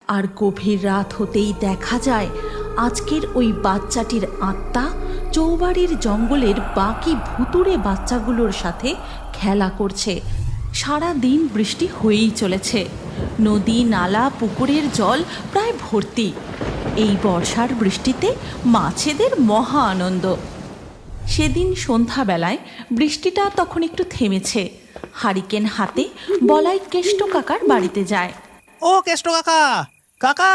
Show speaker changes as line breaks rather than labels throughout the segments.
আর গভীর রাত হতেই দেখা যায় আজকের ওই বাচ্চাটির আত্মা চৌবাড়ির জঙ্গলের বাকি ভুতুড়ে বাচ্চাগুলোর সাথে খেলা করছে। সারা দিন বৃষ্টি হয়েই চলেছে, নদী নালা পুকুরের জল প্রায় ভর্তি। এই বর্ষার বৃষ্টিতে মাছেদের মহা আনন্দ। সেদিন সন্ধ্যাবেলায় বৃষ্টিটা তখন একটু থেমেছে। হারিকেন হাতে বলাই কেষ্ট কাকার বাড়িতে যায়।
ও কেষ্ট কাকা, কাকা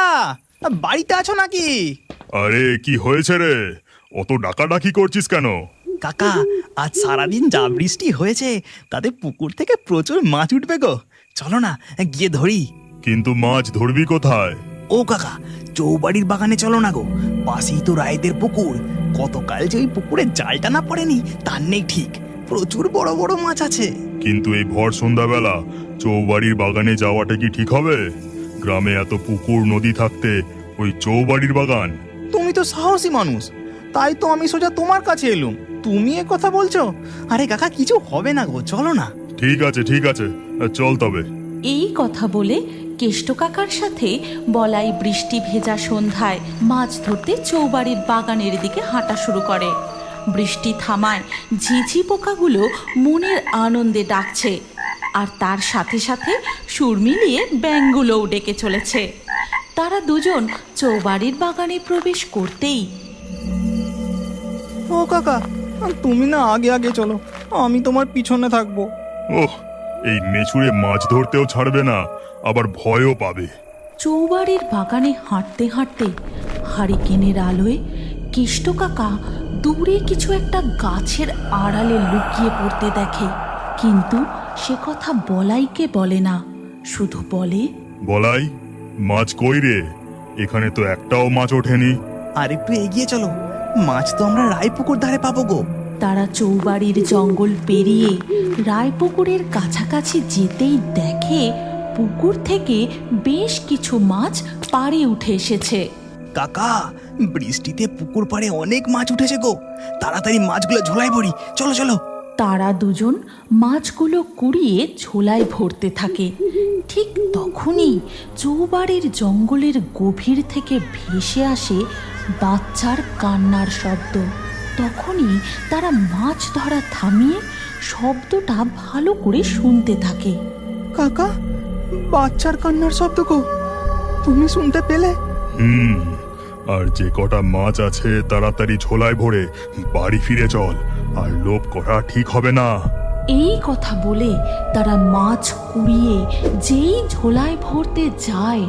বাড়িতে আছো নাকি?
আরে কি হয়েছে রে, অত ডাকাডাকি করছিস কেন?
কাকা আজ সারাদিন যা বৃষ্টি হয়েছে তাতে পুকুর থেকে প্রচুর মাছ উঠবে গো, চলো না গিয়ে ধরি।
কিন্তু মাছ ধরবি কোথায়?
ও কাকা চৌবাড়ির বাগানে চলো না গো, পাশেই তো রায়দের পুকুর। গতকাল যে ওই পুকুরে জালটা না পড়েনি তার নেই ঠিক, প্রচুর বড় বড় মাছ আছে।
কিন্তু এই ভর সন্ধ্যাবেলা চৌবাড়ির বাগানে যাওয়াটা কি ঠিক হবে? গ্রামে এত পুকুর নদী থাকতে ওই চৌবাড়ির বাগান?
তুমি তো সাহসী মানুষ, তাই তো আমি সোজা তোমার কাছে এলুম। তুমি এ কথা বলছো? আরে কাকা কিছু হবে না গো, চলো না।
ঠিক আছে ঠিক আছে, চল তবে।
এই কথা বলে কেষ্ট কাকার সাথে বলাই বৃষ্টি ভেজা সন্ধ্যায় মাছ ধরতে চৌবাড়ির বাগানের দিকে হাঁটা শুরু করে। বৃষ্টি থামায় ঝিঝি পোকাগুলো মনের আনন্দে ডাকছে, আর তার সাথে সাথে সুর মিলিয়ে ব্যাঙগুলোও ডেকে চলেছে। তারা দুজন চৌবাড়ির বাগানে প্রবেশ করতেই,
ও কাকা তুমি না আগে আগে চলো, আমি তোমার পিছনে থাকবো।
ওহ, এই মেছুরে মাছ ধরতেও ছাড়বে না, আবার ভয়ও পাবে।
চৌবাড়ির বাগানে হাঁটতে হাঁটতে হারিকেনের আলোয় কেষ্ট কাকা দূরে কিছু একটা গাছের আড়ালে লুকিয়ে পড়তে দেখে। কিন্তু সে কথা বলাইকে বলে না, শুধু বলে,
বলাই, মাছ কই রে? এখানে তো একটাও মাছ ওঠেনি।
আর একটু এগিয়ে চলো, মাছ তো আমরা রায়পুকুর ধারে পাবো গো।
তারা চৌবাড়ির জঙ্গল পেরিয়ে রায়পুকুরের কাছাকাছি যেতেই দেখে পুকুর থেকে বেশ কিছু মাছ পাড়ে উঠে এসেছে।
কাকা বৃষ্টিতে পুকুর পাড়ে অনেক মাছ উঠেছে গো, তাড়াতাড়ি মাছগুলো ঝোলায় ভরি, চলো চলো।
তারা দুজন মাছগুলো কুড়িয়ে ঝোলায় ভরতে থাকে। ঠিক তখনই চৌবাড়ির জঙ্গলের গভীর থেকে ভেসে আসে বাচ্চার কান্নার শব্দ। তখনই তারা মাছ ধরা থামিয়ে শব্দটা ভালো করে শুনতে থাকে।
কাকা বাচ্চার কান্নার শব্দ গো, তুমি শুনতে পেলে?
আর যে কটা মাছ আছে তাড়াতাড়ি ঝোলায় ভরে বাড়ি ফিরে চল, আর লোভ করা ঠিক হবে না।
এই কথা বলে তারা মাছ কুড়িয়ে যেই ঝোলায় ভরতে যায়